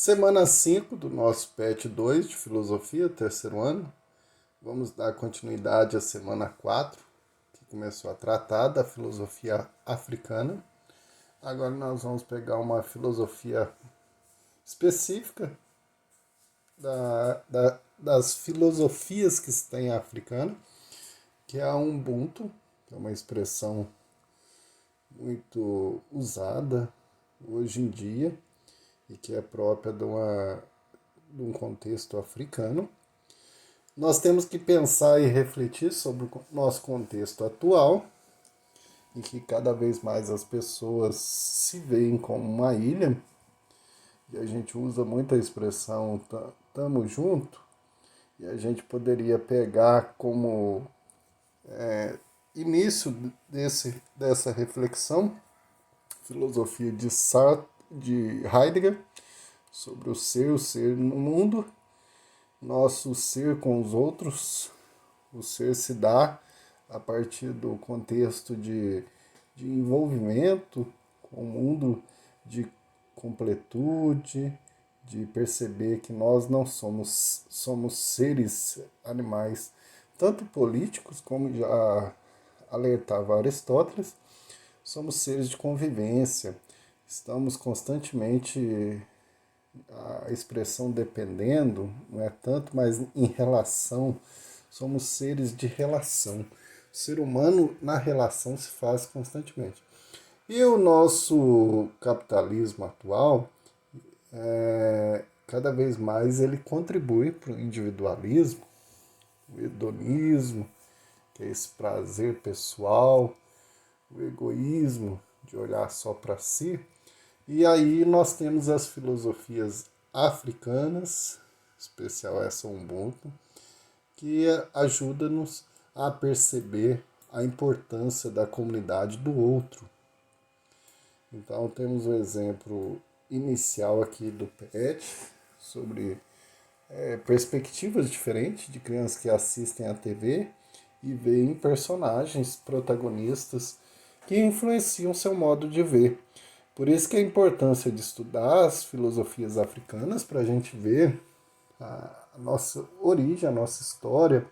Semana 5 do nosso PET 2 de Filosofia, terceiro ano. Vamos dar continuidade à semana 4, que começou a tratar da filosofia africana. Agora nós vamos pegar uma filosofia específica das filosofias que tem a africana, que é a Ubuntu, que é uma expressão muito usada hoje em dia e que é própria de um contexto africano. Nós temos que pensar e refletir sobre o nosso contexto atual, em que cada vez mais as pessoas se veem como uma ilha, e a gente usa muito a expressão "tamo junto", e a gente poderia pegar como início dessa reflexão filosofia de Heidegger sobre o ser no mundo, nosso ser com os outros. O ser se dá a partir do contexto de envolvimento com o mundo, de completude, de perceber que nós não somos seres animais, tanto políticos, como já alertava Aristóteles, somos seres de convivência, estamos constantemente, a expressão dependendo, não é tanto, mas em relação, somos seres de relação. O ser humano na relação se faz constantemente. E o nosso capitalismo atual, cada vez mais ele contribui para o individualismo, o hedonismo, que é esse prazer pessoal, o egoísmo de olhar só para si. E aí nós temos as filosofias africanas, em especial essa Ubuntu, que ajuda-nos a perceber a importância da comunidade do outro. Então temos o exemplo inicial aqui do PET sobre perspectivas diferentes de crianças que assistem à TV e veem personagens protagonistas que influenciam seu modo de ver. Por isso que a importância de estudar as filosofias africanas para a gente ver a nossa origem, a nossa história,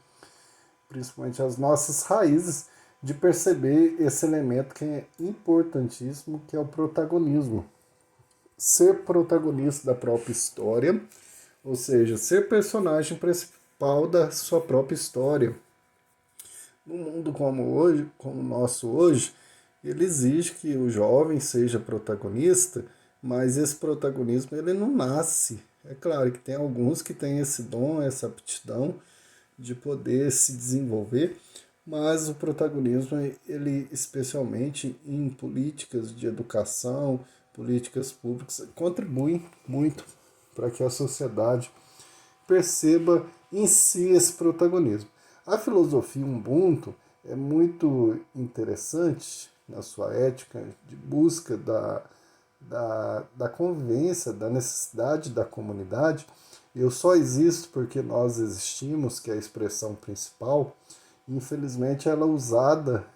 principalmente as nossas raízes, de perceber esse elemento que é importantíssimo, que é o protagonismo. Ser protagonista da própria história, ou seja, ser personagem principal da sua própria história. No mundo como o nosso hoje, ele exige que o jovem seja protagonista, mas esse protagonismo ele não nasce. É claro que tem alguns que têm esse dom, essa aptidão de poder se desenvolver, mas o protagonismo, ele especialmente em políticas de educação, políticas públicas, contribui muito para que a sociedade perceba em si esse protagonismo. A filosofia Ubuntu é muito interessante na sua ética de busca da convivência, da necessidade da comunidade. Eu só existo porque nós existimos, que é a expressão principal. Infelizmente ela é usada,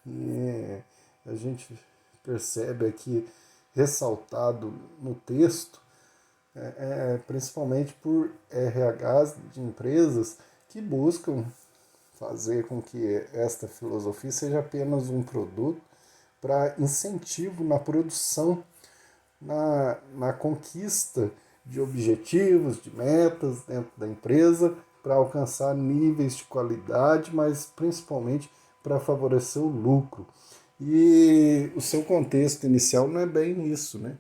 e a gente percebe aqui ressaltado no texto, principalmente por RHs de empresas que buscam fazer com que esta filosofia seja apenas um produto para incentivo na produção, na conquista de objetivos, de metas dentro da empresa, para alcançar níveis de qualidade, mas principalmente para favorecer o lucro. E o seu contexto inicial não é bem isso, né?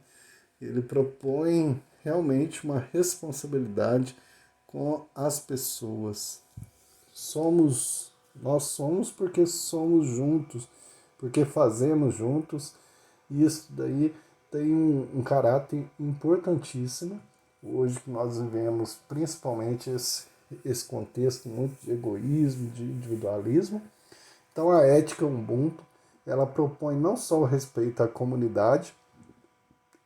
Ele propõe realmente uma responsabilidade com as pessoas. Nós somos porque somos juntos, porque fazemos juntos, e isso daí tem um caráter importantíssimo. Hoje que nós vivemos principalmente esse contexto muito de egoísmo, de individualismo. Então a ética Ubuntu, ela propõe não só o respeito à comunidade,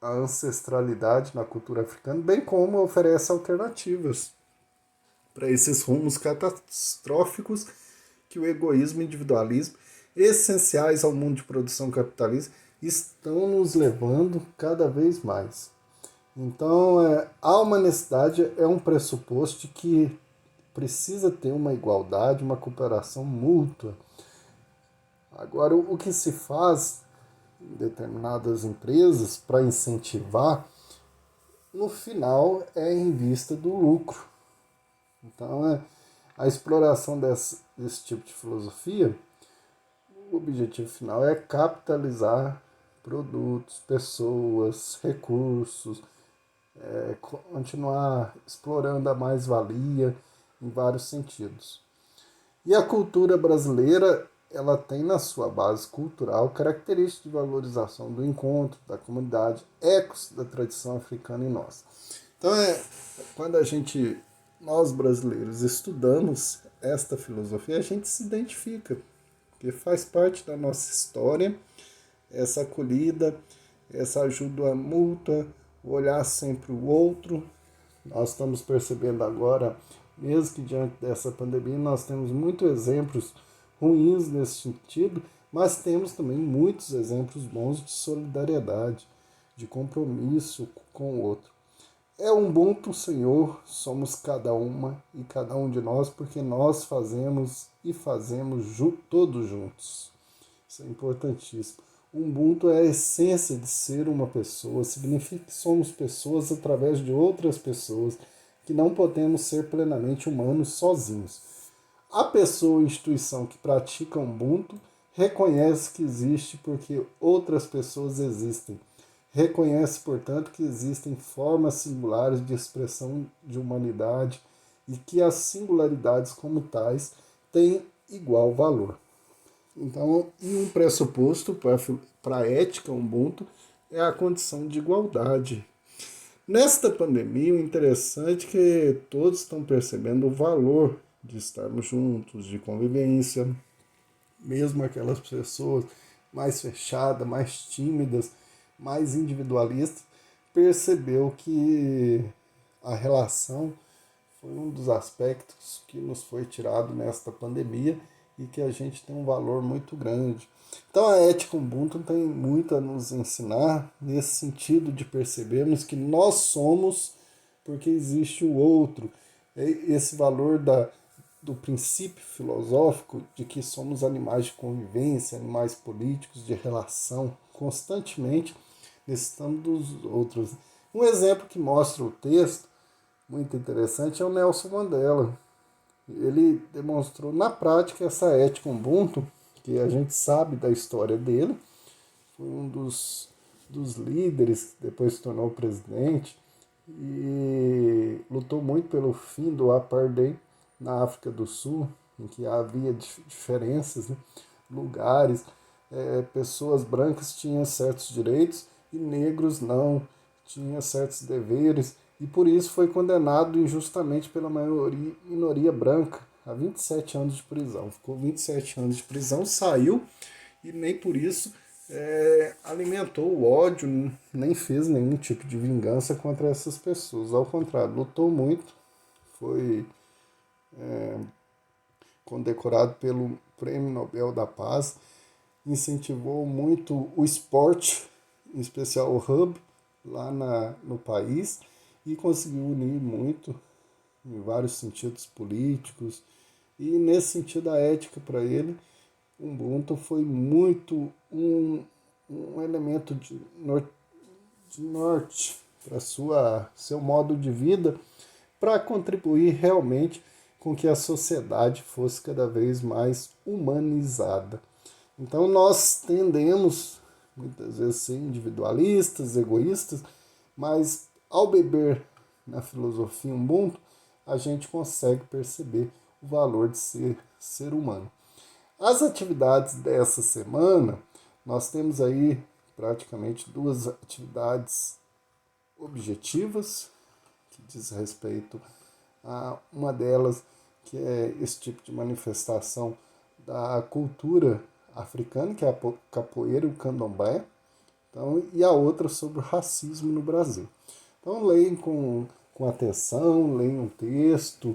a ancestralidade na cultura africana, bem como oferece alternativas para esses rumos catastróficos que o egoísmo e o individualismo, essenciais ao mundo de produção capitalista, estão nos levando cada vez mais. Então, há uma necessidade, é um pressuposto de que precisa ter uma igualdade, uma cooperação mútua. Agora, o que se faz em determinadas empresas para incentivar, no final é em vista do lucro. Então, a exploração desse tipo de filosofia, o objetivo final é capitalizar produtos, pessoas, recursos, continuar explorando a mais-valia em vários sentidos. E a cultura brasileira, ela tem na sua base cultural características de valorização do encontro, da comunidade, ecos da tradição africana em nós. Então, quando nós brasileiros, estudamos esta filosofia, a gente se identifica, porque faz parte da nossa história, essa acolhida, essa ajuda mútua, o olhar sempre o outro. Nós estamos percebendo agora, mesmo que diante dessa pandemia, nós temos muitos exemplos ruins nesse sentido, mas temos também muitos exemplos bons de solidariedade, de compromisso com o outro. É um Ubuntu, Senhor, somos cada uma e cada um de nós, porque nós fazemos e fazemos todos juntos. Isso é importantíssimo. O Ubuntu é a essência de ser uma pessoa, significa que somos pessoas através de outras pessoas, que não podemos ser plenamente humanos sozinhos. A pessoa ou instituição que pratica Ubuntu reconhece que existe porque outras pessoas existem. Reconhece, portanto, que existem formas singulares de expressão de humanidade e que as singularidades como tais têm igual valor. Então, e um pressuposto para a ética Ubuntu é a condição de igualdade. Nesta pandemia, o interessante é que todos estão percebendo o valor de estarmos juntos, de convivência, mesmo aquelas pessoas mais fechadas, mais tímidas, mais individualistas, percebeu que a relação foi um dos aspectos que nos foi tirado nesta pandemia e que a gente tem um valor muito grande. Então a ética Ubuntu tem muito a nos ensinar nesse sentido de percebermos que nós somos porque existe o outro. Esse valor do princípio filosófico de que somos animais de convivência, animais políticos, de relação, constantemente necessitando dos outros. Um exemplo que mostra o texto, muito interessante, é o Nelson Mandela. Ele demonstrou na prática essa ética Ubuntu, que a gente sabe da história dele, foi um dos líderes que depois se tornou presidente e lutou muito pelo fim do apartheid na África do Sul, em que havia diferenças, né? Lugares, pessoas brancas tinham certos direitos e negros não, tinham certos deveres, e por isso foi condenado injustamente pela minoria branca a 27 anos de prisão. Ficou 27 anos de prisão, saiu e nem por isso alimentou o ódio, nem fez nenhum tipo de vingança contra essas pessoas. Ao contrário, lutou muito, foi condecorado pelo Prêmio Nobel da Paz, incentivou muito o esporte, em especial o rugby, lá no país, e conseguiu unir muito em vários sentidos políticos. E nesse sentido, a ética para ele, Ubuntu foi muito um elemento de norte para seu modo de vida, para contribuir realmente com que a sociedade fosse cada vez mais humanizada. Então nós tendemos muitas vezes a ser individualistas, egoístas, mas ao beber na filosofia Ubuntu, a gente consegue perceber o valor de ser humano. As atividades dessa semana, nós temos aí praticamente duas atividades objetivas, que diz respeito a uma delas, que é esse tipo de manifestação da cultura africana, que é a capoeira e o candomblé, então, e a outra sobre o racismo no Brasil. Então leiam com atenção, leiam o texto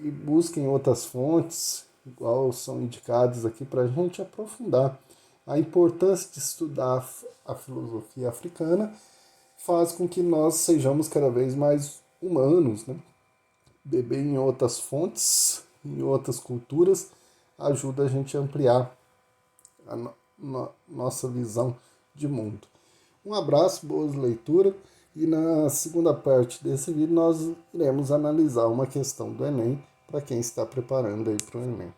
e busquem outras fontes, igual são indicadas aqui, para a gente aprofundar a importância de estudar a filosofia africana, faz com que nós sejamos cada vez mais humanos, né? Beber em outras fontes, em outras culturas, ajuda a gente a ampliar a nossa visão de mundo. Um abraço, boas leituras, e na segunda parte desse vídeo nós iremos analisar uma questão do Enem para quem está preparando aí para o Enem.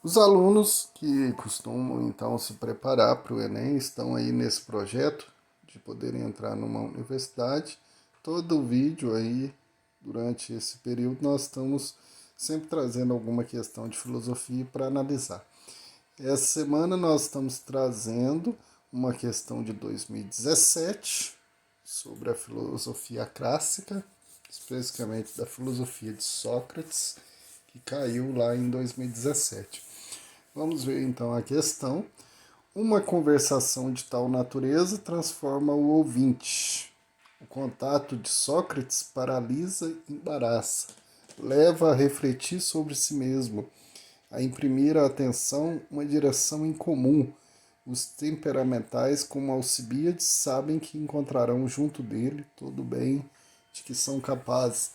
Os alunos que costumam então se preparar para o Enem estão aí nesse projeto de poderem entrar numa universidade. Todo o vídeo aí, durante esse período, nós estamos sempre trazendo alguma questão de filosofia para analisar. Essa semana nós estamos trazendo uma questão de 2017 sobre a filosofia clássica, especificamente da filosofia de Sócrates, que caiu lá em 2017. Vamos ver então a questão. Uma conversação de tal natureza transforma o ouvinte. O contato de Sócrates paralisa e embaraça, leva a refletir sobre si mesmo, a imprimir à atenção uma direção incomum. Os temperamentais, como Alcibíades, sabem que encontrarão junto dele todo o bem de que são capazes,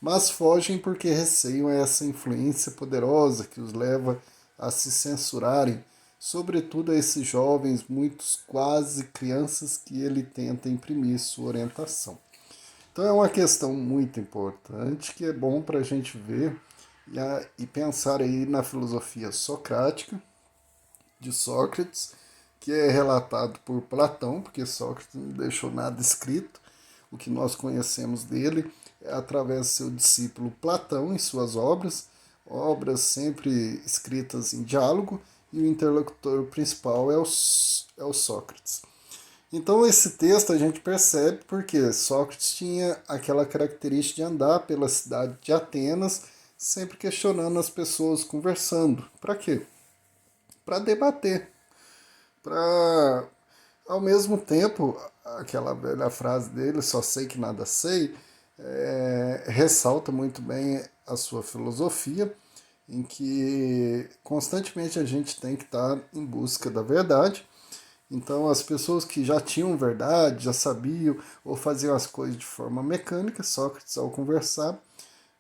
mas fogem porque receiam essa influência poderosa que os leva a se censurarem, sobretudo a esses jovens, muitos quase crianças, que ele tenta imprimir sua orientação. Então é uma questão muito importante que é bom para a gente ver e pensar aí na filosofia socrática de Sócrates, que é relatado por Platão, porque Sócrates não deixou nada escrito. O que nós conhecemos dele é através do seu discípulo Platão em suas obras sempre escritas em diálogo, e o interlocutor principal é o Sócrates. Então esse texto a gente percebe porque Sócrates tinha aquela característica de andar pela cidade de Atenas, sempre questionando as pessoas, conversando. Para quê? Para debater. Para, ao mesmo tempo, aquela velha frase dele, só sei que nada sei, ressalta muito bem a sua filosofia, em que constantemente a gente tem que estar em busca da verdade. Então, as pessoas que já tinham verdade, já sabiam ou faziam as coisas de forma mecânica, Sócrates, ao conversar,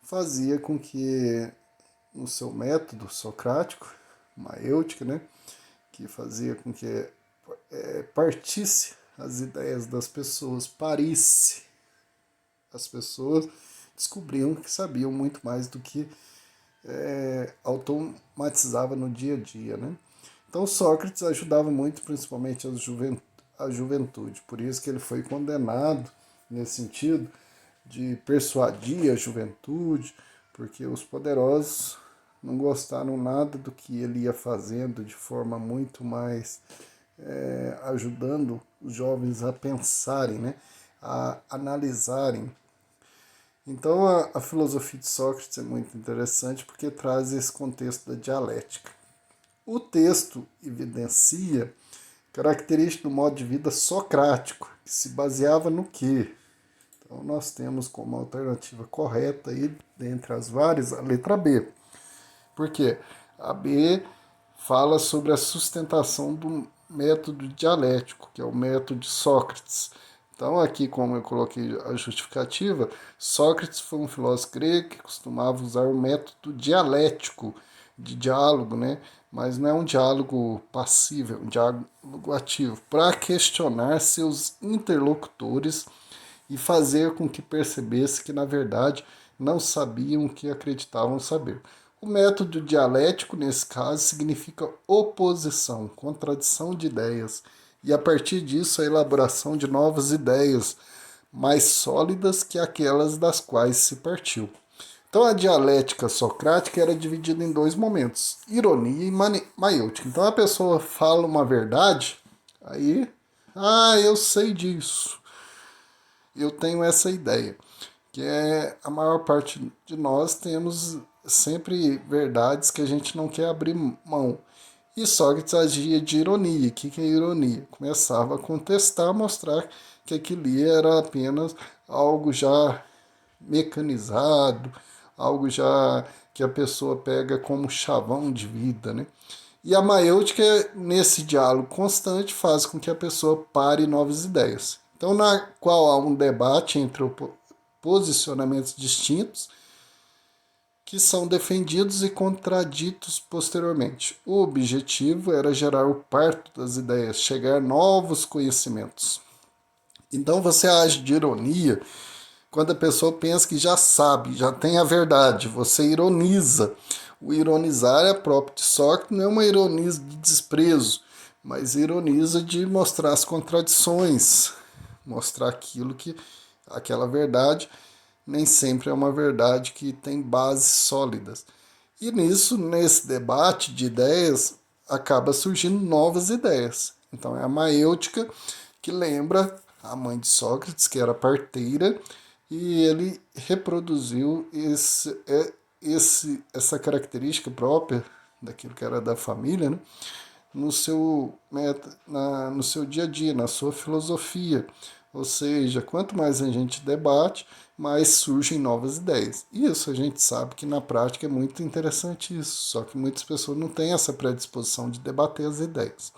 fazia com que, no seu método socrático, maêutica, né, que fazia com que partisse as ideias das pessoas, parisse. As pessoas descobriam que sabiam muito mais do que automatizava no dia a dia, né? Então Sócrates ajudava muito, principalmente a juventude. Por isso que ele foi condenado nesse sentido de persuadir a juventude, porque os poderosos não gostaram nada do que ele ia fazendo de forma muito mais ajudando os jovens a pensarem, né? A analisarem. Então a filosofia de Sócrates é muito interessante porque traz esse contexto da dialética. O texto evidencia característica do modo de vida socrático, que se baseava no quê? Então nós temos como alternativa correta aí, dentre as várias, a letra B. Por quê? A B fala sobre a sustentação do método dialético, que é o método de Sócrates. Então, aqui, como eu coloquei a justificativa, Sócrates foi um filósofo grego que costumava usar o método dialético de diálogo, né? Mas não é um diálogo passivo, é um diálogo ativo, para questionar seus interlocutores e fazer com que percebesse que, na verdade, não sabiam o que acreditavam saber. O método dialético, nesse caso, significa oposição, contradição de ideias, e a partir disso a elaboração de novas ideias, mais sólidas que aquelas das quais se partiu. Então a dialética socrática era dividida em dois momentos, ironia e maiêutica. Então a pessoa fala uma verdade, aí, eu sei disso, eu tenho essa ideia, que é a maior parte de nós temos sempre verdades que a gente não quer abrir mão. E Sócrates agia de ironia. O que é ironia? Começava a contestar, mostrar que aquilo era apenas algo já mecanizado, algo já que a pessoa pega como chavão de vida, né? E a maiêutica, nesse diálogo constante, faz com que a pessoa pare novas ideias. Então, na qual há um debate entre posicionamentos distintos que são defendidos e contraditos posteriormente. O objetivo era gerar o parto das ideias, chegar a novos conhecimentos. Então você age de ironia quando a pessoa pensa que já sabe, já tem a verdade, você ironiza. O ironizar é próprio de Sócrates, não é uma ironia de desprezo, mas ironiza de mostrar as contradições, mostrar aquela verdade nem sempre é uma verdade que tem bases sólidas. E nesse debate de ideias, acaba surgindo novas ideias. Então é a maêutica que lembra a mãe de Sócrates, que era parteira, e ele reproduziu essa característica própria daquilo que era da família, né? No seu dia a dia, na sua filosofia. Ou seja, quanto mais a gente debate, mais surgem novas ideias. E isso a gente sabe que na prática é muito interessante isso, só que muitas pessoas não têm essa predisposição de debater as ideias.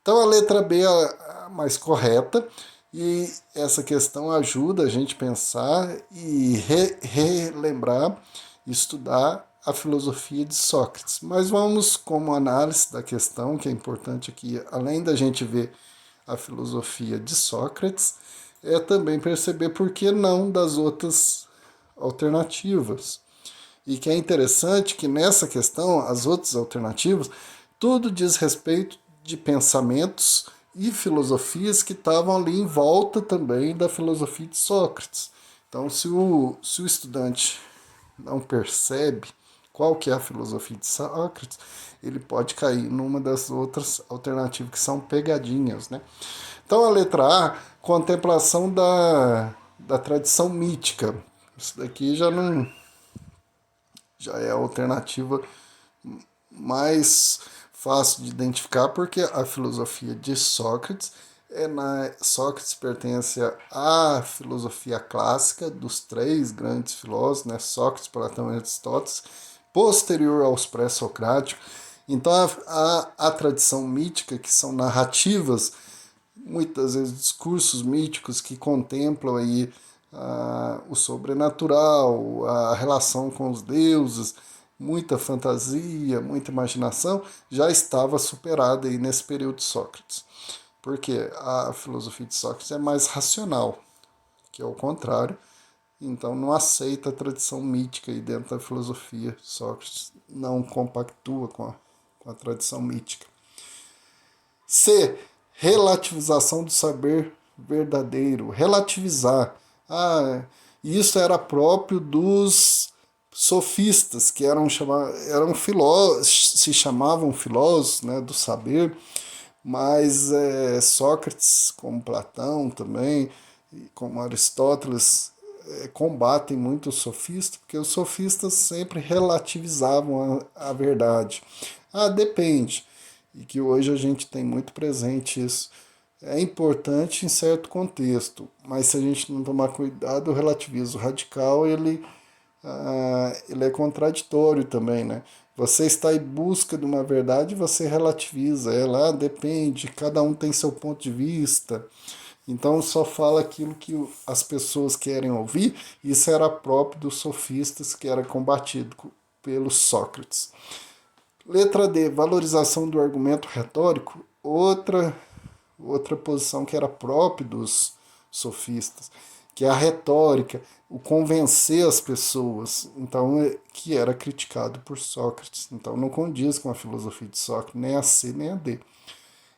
Então a letra B é a mais correta, e essa questão ajuda a gente a pensar e relembrar, estudar a filosofia de Sócrates. Mas vamos como análise da questão, que é importante aqui, além da gente ver a filosofia de Sócrates, é também perceber por que não das outras alternativas. E que é interessante que nessa questão, as outras alternativas, tudo diz respeito de pensamentos e filosofias que estavam ali em volta também da filosofia de Sócrates. Então, se o estudante não percebe qual que é a filosofia de Sócrates, ele pode cair numa das outras alternativas que são pegadinhas, né? Então a letra A, contemplação da tradição mítica. Isso daqui já é a alternativa mais fácil de identificar, porque a filosofia de Sócrates Sócrates pertence à filosofia clássica dos três grandes filósofos, né? Sócrates, Platão e Aristóteles, posterior aos pré-socráticos. Então a tradição mítica, que são narrativas, muitas vezes discursos míticos que contemplam aí o sobrenatural, a relação com os deuses, muita fantasia, muita imaginação, já estava superada aí nesse período de Sócrates. Porque a filosofia de Sócrates é mais racional, que é o contrário. Então não aceita a tradição mítica aí dentro da filosofia. Sócrates não compactua com a tradição mítica. C. Relativização do saber verdadeiro. Relativizar. Isso era próprio dos sofistas, que se chamavam filósofos, né, do saber, mas Sócrates, como Platão também, como Aristóteles, combatem muito os sofistas, porque os sofistas sempre relativizavam a verdade. Depende. E que hoje a gente tem muito presente isso. É importante em certo contexto, mas se a gente não tomar cuidado, o relativismo radical ele é contraditório também, né? Você está em busca de uma verdade, você relativiza ela, depende, cada um tem seu ponto de vista. Então só fala aquilo que as pessoas querem ouvir. Isso era próprio dos sofistas, que era combatido pelo Sócrates. Letra D, valorização do argumento retórico, outra posição que era própria dos sofistas, que é a retórica, o convencer as pessoas, então que era criticado por Sócrates. Então não condiz com a filosofia de Sócrates, nem a C nem a D.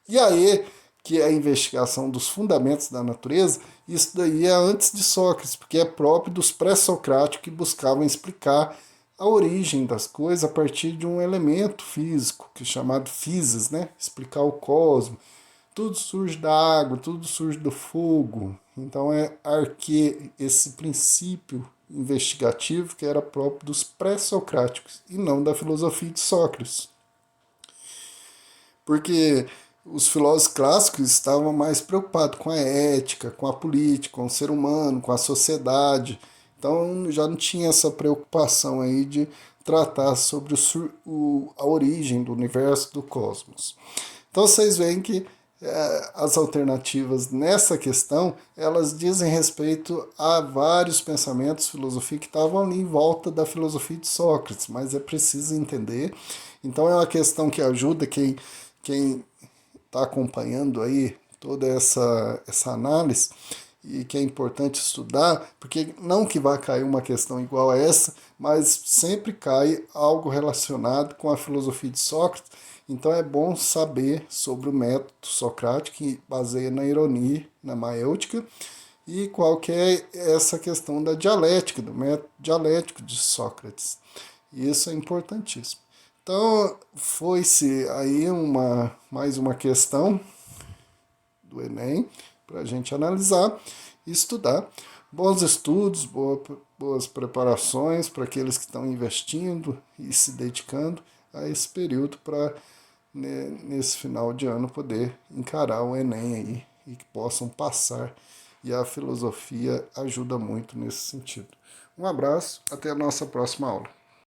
E aí, que é a investigação dos fundamentos da natureza, isso daí é antes de Sócrates, porque é próprio dos pré-socráticos que buscavam explicar a origem das coisas a partir de um elemento físico, que é chamado physis, né? Explicar o cosmos. Tudo surge da água, tudo surge do fogo. Então é esse princípio investigativo que era próprio dos pré-socráticos e não da filosofia de Sócrates. Porque os filósofos clássicos estavam mais preocupados com a ética, com a política, com o ser humano, com a sociedade. Então já não tinha essa preocupação aí de tratar sobre a origem do universo, do cosmos. Então vocês veem que as alternativas nessa questão, elas dizem respeito a vários pensamentos, filosofia que estavam ali em volta da filosofia de Sócrates, mas é preciso entender. Então é uma questão que ajuda quem está acompanhando aí toda essa análise e que é importante estudar, porque não que vai cair uma questão igual a essa, mas sempre cai algo relacionado com a filosofia de Sócrates. Então é bom saber sobre o método socrático, que baseia na ironia, na maêutica, e qual que é essa questão da dialética, do método dialético de Sócrates. Isso é importantíssimo. Então, foi-se aí mais uma questão do Enem para a gente analisar e estudar. Bons estudos, boas preparações para aqueles que estão investindo e se dedicando a esse período para, nesse final de ano, poder encarar o Enem aí e que possam passar. E a filosofia ajuda muito nesse sentido. Um abraço, até a nossa próxima aula.